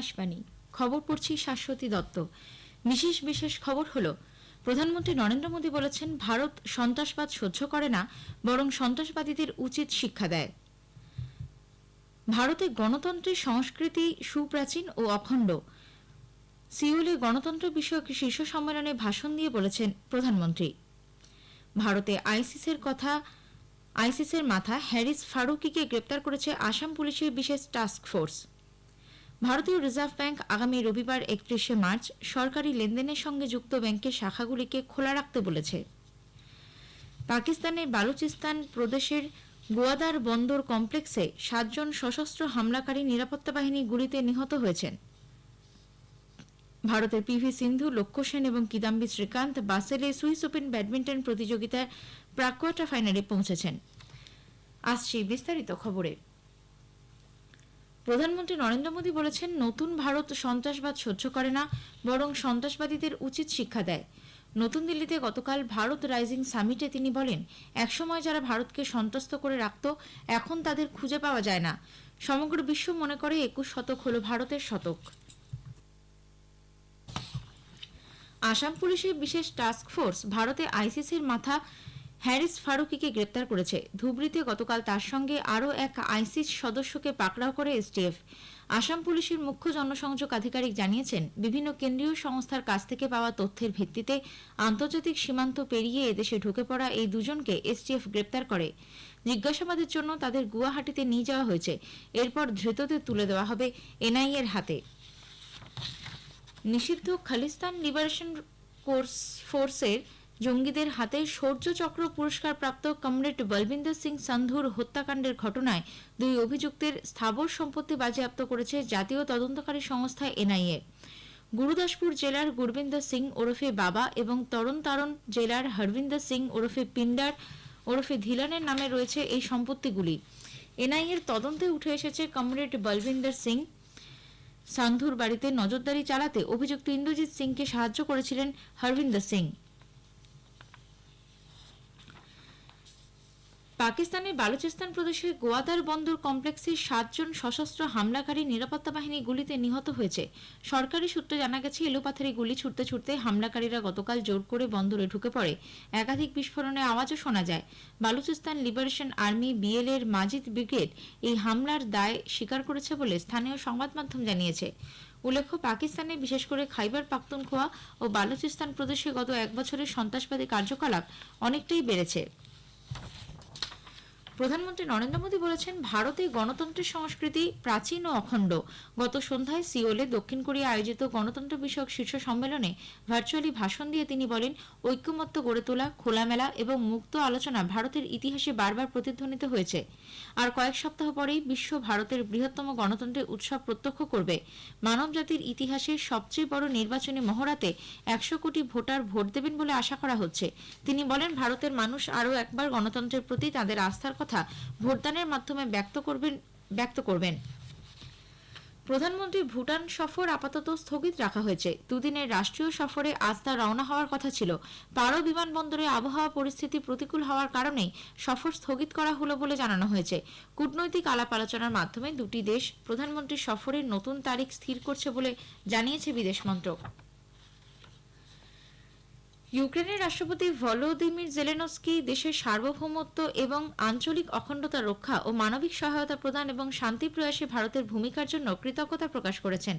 আকাশবাণী খবর পড়ছি শাশ্বতী দত্ত। বিশেষ খবর হলো, প্রধানমন্ত্রী নরেন্দ্র মোদী বলেছেন, ভারত সন্ত্রাসবাদ সহ্য করে না, বরং সন্ত্রাসবাদীদের উচিত শিক্ষা দেয়। ভারতে গণতন্ত্রের সংস্কৃতি সুপ্রাচীন ও অখণ্ড। সিওলে গণতন্ত্র বিষয়ক শীর্ষ সম্মেলনে ভাষণ দিয়ে বলেছেন প্রধানমন্ত্রী। ভারতে আইসিসের মাথা হ্যারিস ফারুকিকে গ্রেপ্তার করেছে আসাম পুলিশের বিশেষ টাস্ক ফোর্স। ভারতীয় রিজার্ভ ব্যাংক আগামী রবিবার ৩১শে মার্চ সরকারি লেনদেনের সঙ্গে যুক্ত ব্যাংকের শাখাগুলিকে খোলা রাখতে বলেছে। পাকিস্তানের বালুচিস্তান প্রদেশের গোয়াদার বন্দর কমপ্লেক্সে ৭ জন সশস্ত্র হামলাকারী নিরাপত্তা বাহিনী গুলিতে নিহত হয়েছেন। ভারতের পিভি সিন্ধু, লক্ষ্য সেন এবং কিদাম্বি শ্রীকান্ত বাসেলে সুইস ওপেন ব্যাডমিন্টন প্রতিযোগিতার প্রাক কোয়ার্টার ফাইনালে পৌঁছেছেন। আসছি বিস্তারিত খবরে। প্রধানমন্ত্রী নরেন্দ্র মোদী বলেছেন, নতুন ভারত সন্ত্রাসবাদ সহ্য করে না, বরং সন্ত্রাসবাদীদের উচিত শিক্ষা দেয়। নতুন দিল্লিতে গতকাল ভারত রাইজিং সামিটে তিনি বলেন, একসময় যারা ভারতকে সন্ত্রস্ত করে রাখত, এখন তাদের খুঁজে পাওয়া যায় না। সমগ্র বিশ্ব মনে করে ২১ শতক হল ভারতের শতক। আসাম পুলিশের বিশেষ টাস্ক ফোর্স ভারতে আইসিসির মাথা হ্যারিস ফারুকিকে গ্রেপ্তার করেছে। ধুবড়িতে গতকাল তার সঙ্গে আরও এক আইসিস সদস্যকে পাকড়াও করে এসটিএফ। আসাম পুলিশের মুখ্য জনসংযোগ আধিকারিক জানিয়েছেন, বিভিন্ন কেন্দ্রীয় সংস্থার কাছ থেকে পাওয়া তথ্যের ভিত্তিতে আন্তর্জাতিক সীমান্ত পেরিয়ে এদেশে ঢুকে পড়া এই দুজনকে এসটিএফ গ্রেপ্তার করে। জিজ্ঞাসাবাদের জন্য তাদের গুয়াহাটিতে নিয়ে যাওয়া হয়েছে। এরপর ধৃতদের তুলে দেওয়া হবে এনআইএর হাতে। নিষিদ্ধ খালিস্তান লিবারেশন ফোর্সের জঙ্গিদের হাতে শৌর্য চক্র পুরস্কারপ্রাপ্ত কমরেড বলবিন্দর সিং সান্ধুর হত্যাকাণ্ডের ঘটনায় ২ অভিযুক্তের স্থাবর সম্পত্তি বাজেয়াপ্ত করেছে জাতীয় তদন্তকারী সংস্থা এনআইএ। গুরুদাসপুর জেলার গুরবিন্দর সিং ওরফে বাবা এবং তরণ জেলার হরবিন্দর সিং ওরফে পিন্ডার ওরফে ধিলানের নামে রয়েছে এই সম্পত্তিগুলি। এনআইএর তদন্তে উঠে এসেছে, কমরেড বলবিন্দর সিং সান্ধুর বাড়িতে নজরদারি চালাতে অভিযুক্ত ইন্দ্রজিৎ সিংকে সাহায্য করেছিলেন হরবিন্দর সিং। পাকিস্তানের বালুচিস্তান প্রদেশের গোয়াদার বন্দর কমপ্লেক্সে ৭ জন সশস্ত্র হামলাকারী নিরাপত্তা বাহিনী গুলিতে নিহত হয়েছে। সরকারি সূত্রে জানা গেছে, এলোপাথারি গুলি ছুটতে ছুটতে হামলাকারীরা গতকাল জোর করে বন্দরে ঢুকে পড়ে। একাধিক বিস্ফোরণের আওয়াজও শোনা যায়। বালুচিস্তান লিবারেশন আর্মি বিএল-এর মাজিদ ব্রিগেড এই হামলার দায় স্বীকার করেছে বলে স্থানীয় সংবাদ মাধ্যম জানিয়েছে। উল্লেখ্য, পাকিস্তানে বিশেষ করে খাইবার পাখতুনখোয়া ও বালুচিস্তান প্রদেশে গত ১ বছরের সন্ত্রাসবাদী কার্যকলাপ অনেকটাই বেড়েছে। প্রধানমন্ত্রী নরেন্দ্র মোদী বলেছেন, ভারতে গণতন্ত্রের সংস্কৃতি প্রাচীন ও অখণ্ড। গত সন্ধ্যায় সিওলে দক্ষিণ কোরিয়া আয়োজিত গণতন্ত্র বিষয়ক শীর্ষ সম্মেলনে ভার্চুয়ালি ভাষণ দিয়ে তিনি বলেন, ঐক্যমত্য গড়ে তোলা, খোলামেলা এবং মুক্ত আলোচনা ভারতের ইতিহাসে বারবার প্রতিধ্বনিত হয়েছে। আর কয়েক সপ্তাহ পরেই বিশ্ব ভারতের বৃহত্তম গণতন্ত্রের উৎসব প্রত্যক্ষ করবে। মানবজাতির ইতিহাসের সবচেয়ে বড় নির্বাচনী মহড়াতে ১০০ কোটি ভোটার ভোট দেবেন বলে আশা করা হচ্ছে। তিনি বলেন, ভারতের মানুষ আরও একবার গণতন্ত্রের প্রতি তাদের আস্থার কথা ভোটদানের মাধ্যমে ব্যক্ত করবেন। প্রধানমন্ত্রী ভুটান সফর আপাতত স্থগিত রাখা হয়েছে। দুদিনের রাষ্ট্রীয় সফরে আজ তা রওনা হওয়ার কথা ছিল। পারো বিমানবন্দরে আবহাওয়া পরিস্থিতি প্রতিকূল হওয়ার কারণেই সফর স্থগিত করা হলো বলে জানানো হয়েছে। কূটনৈতিক আলাপ আলোচনার মাধ্যমে দুটি দেশ প্রধানমন্ত্রীর সফরের নতুন তারিখ স্থির করছে বলে জানিয়েছে বিদেশ মন্ত্রক। ইউক্রেনের রাষ্ট্রপতি ভলোদিমির জেলেনস্কি দেশের সার্বভৌমত্ব এবং আঞ্চলিক অখণ্ডতা রক্ষা ও মানবিক সহায়তা প্রদান এবং শান্তি প্রয়াসে ভারতের ভূমিকার জন্য কৃতজ্ঞতা প্রকাশ করেছেন।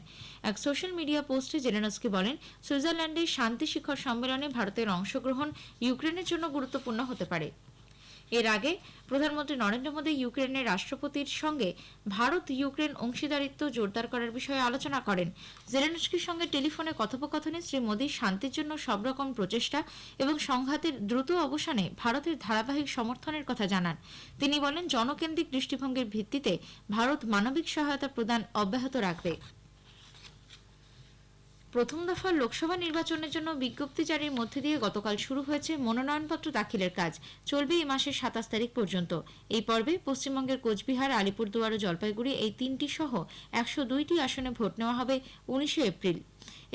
এক সোশ্যাল মিডিয়া পোস্টে জেলেনস্কি বলেন, সুইজারল্যান্ডের শান্তি শিখর সম্মেলনে ভারতের অংশগ্রহণ ইউক্রেনের জন্য গুরুত্বপূর্ণ হতে পারে। এর আগে প্রধানমন্ত্রী নরেন্দ্র মোদী ইউক্রেনের রাষ্ট্রপতির সঙ্গে ভারত ইউক্রেন অংশীদারিত্ব জোরদার করার বিষয়ে আলোচনা করেন। জেলেনস্কির সঙ্গে টেলিফোনে কথোপকথনে শ্রী মোদী শান্তির জন্য সব রকম প্রচেষ্টা এবং সংঘাতের দ্রুত অবসানে ভারতের ধারাবাহিক সমর্থনের কথা জানান। তিনি বলেন, জনকেন্দ্রিক দৃষ্টিভঙ্গির ভিত্তিতে ভারত মানবিক সহায়তা প্রদান অব্যাহত রাখবে। প্রথম দফার লোকসভা নির্বাচনের জন্য বিজ্ঞপ্তি জারির মধ্যে দিয়ে গতকাল শুরু হয়েছে মনোনয়নপত্র দাখিলের কাজ। চলবে এই মাসের ২৭ তারিখ পর্যন্ত। এই পর্বে পশ্চিমবঙ্গের কোচবিহার, আলিপুরদুয়ার ও জলপাইগুড়ি এই ৩টি সহ ১০২টি আসনে ভোট নেওয়া হবে ১৯শে এপ্রিল।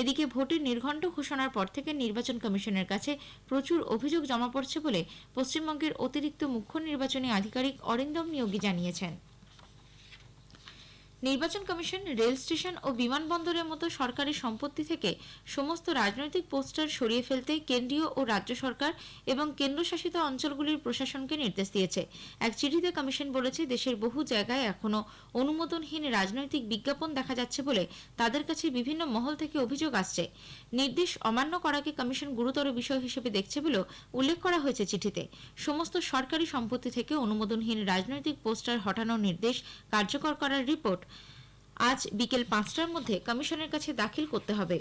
এদিকে ভোটের নির্ঘণ্ট ঘোষণার পর থেকে নির্বাচন কমিশনের কাছে প্রচুর অভিযোগ জমা পড়ছে বলে পশ্চিমবঙ্গের অতিরিক্ত মুখ্য নির্বাচনী আধিকারিক অরিন্দম নিয়োগী জানিয়েছেন। নির্বাচন কমিশন রেল স্টেশন ও বিমানবন্দরের মতো সরকারি সম্পত্তি থেকে সমস্ত রাজনৈতিক পোস্টার সরিয়ে ফেলতে কেন্দ্রীয় ও রাজ্য সরকার এবং কেন্দ্রশাসিত অঞ্চলগুলির প্রশাসনকে নির্দেশ দিয়েছে। এক চিঠিতে কমিশন বলেছে, দেশের বহু জায়গায় এখনও অনুমোদনহীন রাজনৈতিক বিজ্ঞাপন দেখা যাচ্ছে বলে তাদের কাছে বিভিন্ন মহল থেকে অভিযোগ আসছে। নির্দেশ অমান্য করাকে কমিশন গুরুতর বিষয় হিসেবে দেখছে বলেও উল্লেখ করা হয়েছে চিঠিতে। সমস্ত সরকারি সম্পত্তি থেকে অনুমোদনহীন রাজনৈতিক পোস্টার হটানোর নির্দেশ কার্যকর করার রিপোর্ট আজ বিকেল 5টার মধ্যে কমিশনের কাছে দাখিল করতে হবে।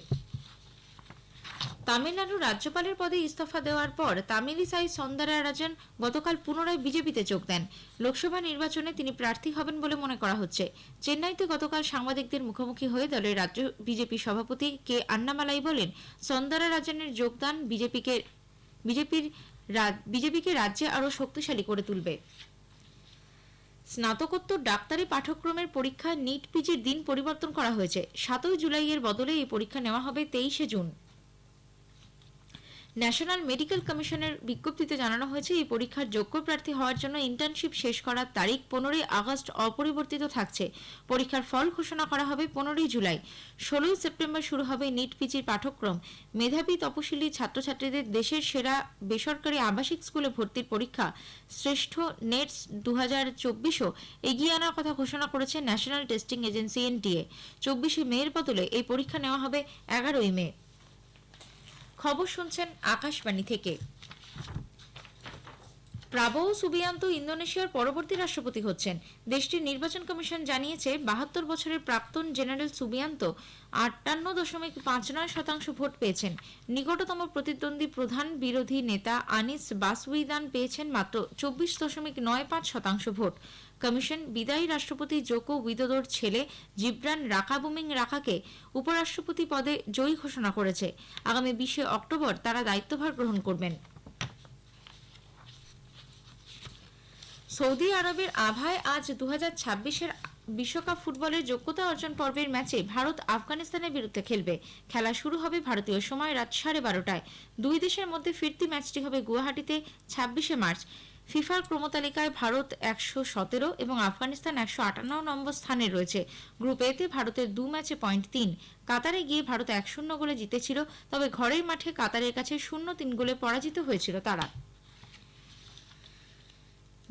তামিলনাড়ুর রাজ্যপালের পদে ইস্তফা দেওয়ার পর তামিলিসাই সৌন্দরারাজন গতকাল পুনরায় বিজেপিতে যোগ দেন। লোকসভা নির্বাচনে তিনি প্রার্থী হবেন বলে মনে করা হচ্ছে। চেন্নাইতে গতকাল সাংবাদিকদের মুখোমুখি হয়ে দলের রাজ্য বিজেপি সভাপতি কে আন্নামালাই বলেন, সৌন্দরারাজনের যোগদান বিজেপিকে রাজ্যে আরও শক্তিশালী করে তুলবে। স্নাতকোত্তর ডাক্তারি পাঠ্যক্রমের পরীক্ষা নিট পিজির দিন পরিবর্তন করা হয়েছে। 7 জুলাইয়ের বদলে এই পরীক্ষা নেওয়া হবে 23 জুন। ন্যাশনাল মেডিকেল কমিশনের বিজ্ঞপ্তিতে জানানো হয়েছে, এই পরীক্ষার যোগ্য প্রার্থী হওয়ার জন্য ইন্টার্নশিপ শেষ করার তারিখ 15 আগস্ট অপরিবর্তিত থাকছে। পরীক্ষার ফল ঘোষণা করা হবে 15 জুলাই। 16 সেপ্টেম্বর শুরু হবে নিট পিজির পাঠ্যক্রম। মেধাবী তপশিলি ছাত্রছাত্রীদের দেশের সেরা বেসরকারি আবাসিক স্কুলে ভর্তির পরীক্ষা শ্রেষ্ঠ নেটস 2024ও এগিয়ে আনার কথা ঘোষণা করেছে ন্যাশনাল টেস্টিং এজেন্সি এনটিএ। 24 মের বদলে এই পরীক্ষা নেওয়া হবে 11 মে। খবর শুনছেন আকাশবাণী থেকে। প্রাবোও সুবিয়ান্তো ইন্দোনেশিয়ার পরবর্তী রাষ্ট্রপতি হচ্ছেন। দেশটির নির্বাচন কমিশন জানিয়েছে, 72 বছরের প্রাক্তন জেনারেল সুবিয়ান্তো 58.59% ভোট পেয়েছেন। নিকটতম প্রতিদ্বন্দ্বী প্রধান বিরোধী নেতা আনিস বাসউইদান পেয়েছেন মাত্র 24.95% ভোট। কমিশন বিদায়ী রাষ্ট্রপতি জোকো উইদোদোর ছেলে জিব্রান রাকাবুমিং রাকাকে উপরাষ্ট্রপতি পদে জয়ী ঘোষণা করেছে। আগামী 20 অক্টোবর তারা দায়িত্বভার গ্রহণ করবেন। সৌদি আরবের আভায় আজ 2026-এর বিশ্বকাপ ফুটবলের যোগ্যতা অর্জন পর্বের ম্যাচে ভারত আফগানিস্তানের বিরুদ্ধে খেলবে। খেলা শুরু হবে ভারতীয় সময় রাত 12:30টায়। দুই দেশের মধ্যে ফিরতি ম্যাচটি হবে গুয়াহাটিতে 26 মার্চ। ফিফার ক্রমতালিকায় ভারত 117 এবং আফগানিস্তান 158 নম্বর স্থানে রয়েছে। গ্রুপ এতে ভারতের 2 ম্যাচে পয়েন্ট 3। কাতারে গিয়ে ভারত 1-0 গোলে জিতেছিল, তবে ঘরের মাঠে কাতারের কাছে 0-3 গোলে পরাজিত হয়েছিল তারা।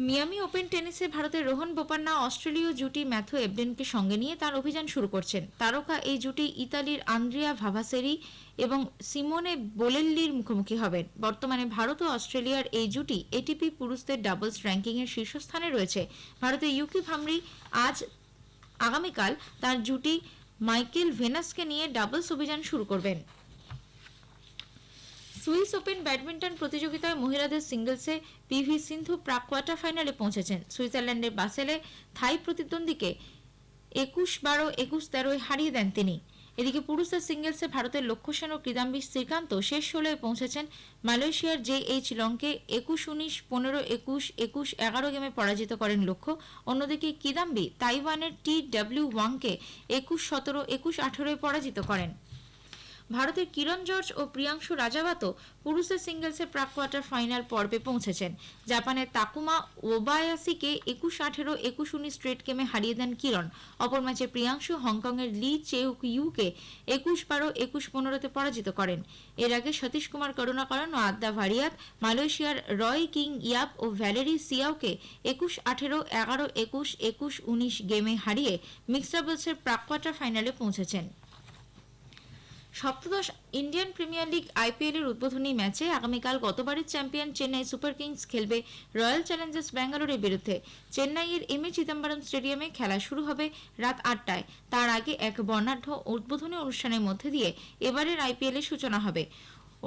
মিয়ামি ওপেন টেনিসে ভারতের রোহন বোপান্না অস্ট্রেলীয় জুটি ম্যাথু এবডেনকে সঙ্গে নিয়ে তার অভিযান শুরু করছেন। তারকা এই জুটি ইতালির আন্দ্রিয়া ভাভাসেরি এবং সিমোনে বোলেল্লির মুখোমুখি হবেন। বর্তমানে ভারত ও অস্ট্রেলিয়ার এই জুটি এটিপি পুরুষদের ডাবলস র্যাঙ্কিংয়ের শীর্ষস্থানে রয়েছে। ভারতের ইউকি ভামরি আগামীকাল তার জুটি মাইকেল ভেনাসকে নিয়ে ডাবলস অভিযান শুরু করবেন। সুইস ওপেন ব্যাডমিন্টন প্রতিযোগিতায় মহিলাদের সিঙ্গলসে পিভি সিন্ধু প্রাক কোয়ার্টার ফাইনালে পৌঁছেছেন। সুইজারল্যান্ডের বাসেলে থাই প্রতিদ্বন্দ্বীকে 21-12, 21-13 হারিয়ে দেন তিনি। এদিকে পুরুষদের সিঙ্গলসে ভারতের লক্ষ্য সেন ও কিদাম্বি শ্রীকান্ত শেষ 16-এ পৌঁছেছেন। মালয়েশিয়ার JH লংকে 21-19, 15-21, 21-11 গেমে পরাজিত করেন লক্ষ্য। অন্যদিকে কিদাম্বি তাইওয়ানের TW ওয়াংকে 21-17, 21-18 পরাজিত করেন। ভারতের কিরণ জর্জ ও প্রিয়াংশু রাজাওয়াতো পুরুষদের সিঙ্গলসের প্রাক কোয়ার্টার ফাইনাল পর্বে পৌঁছেছেন। জাপানের তাকুমা ওবায়াসিকে 21-18, 21-19 স্ট্রেট গেমে হারিয়ে দেন কিরণ। অপর ম্যাচে প্রিয়াংশু হংকংয়ের লি চেউক ইউকে 21-12, 21-15 পরাজিত করেন। এর আগে সতীশ কুমার করুণাকরণ ও আদ্যা ভারিয়াত মালয়েশিয়ার রয় কিং ইয়াপ ও ভ্যালেরি সিয়াওকে 21-18, 11-21, 21-19 গেমে হারিয়ে মিক্সড ডাবলসের প্রাক কোয়ার্টার ফাইনালে পৌঁছেছেন। সপ্তদশ ইন্ডিয়ান প্রিমিয়ার লিগ IPL এর উদ্বোধনী ম্যাচে আগামীকাল গতবারের চ্যাম্পিয়ন চেন্নাই সুপার কিংস খেলবে রয়্যাল চ্যালেঞ্জার্স ব্যাঙ্গালোরের বিরুদ্ধে। চেন্নাইয়ের এমএ চিদম্বরম স্টেডিয়ামে খেলা শুরু হবে রাত 8টায়। তার আগে এক বর্ণাঢ্য উদ্বোধনী অনুষ্ঠানের মধ্যে দিয়ে এবারের IPL এর সূচনা হবে।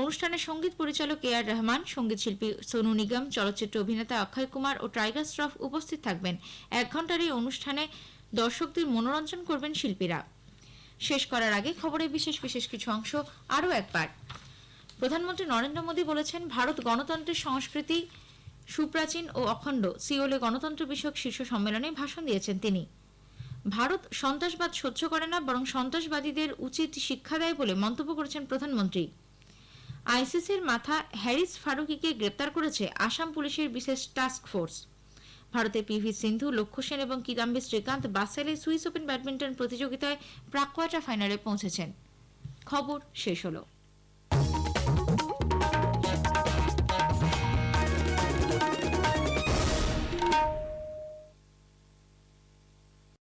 অনুষ্ঠানে সঙ্গীত পরিচালক AR রহমান, সঙ্গীত শিল্পী সোনু নিগম, চলচ্চিত্র অভিনেতা অক্ষয় কুমার ও টাইগার শ্রফ উপস্থিত থাকবেন। 1 ঘণ্টার এই অনুষ্ঠানে দর্শকদের মনোরঞ্জন করবেন শিল্পীরা। শেষ করার আগে খবরের বিশেষ কিছু অংশ আরও একবার। প্রধানমন্ত্রী নরেন্দ্র মোদী বলেছেন, ভারত গণতন্ত্রের সংস্কৃতি সুপ্রাচীন ও অখণ্ড। সিওলে গণতন্ত্র বিষয়ক শীর্ষ সম্মেলনে ভাষণ দিয়েছেন তিনি। ভারত সন্ত্রাসবাদ সহ্য করে না, বরং সন্ত্রাসবাদীদের উচিত শিক্ষা দেয় বলে মন্তব্য করেছেন প্রধানমন্ত্রী। আইসিসির মাথা হ্যারিস ফারুকিকে গ্রেপ্তার করেছে আসাম পুলিশের বিশেষ টাস্ক ফোর্স। ভারতের পিভি সিন্ধু, লক্ষ্য সেন এবং কিদাম্বি শ্রীকান্ত বাসেলে সুইস ওপেন ব্যাডমিন্টন প্রতিযোগিতায় প্রাক কোয়ার্টার ফাইনালে পৌঁছেছেন। খবর শেষ হলো।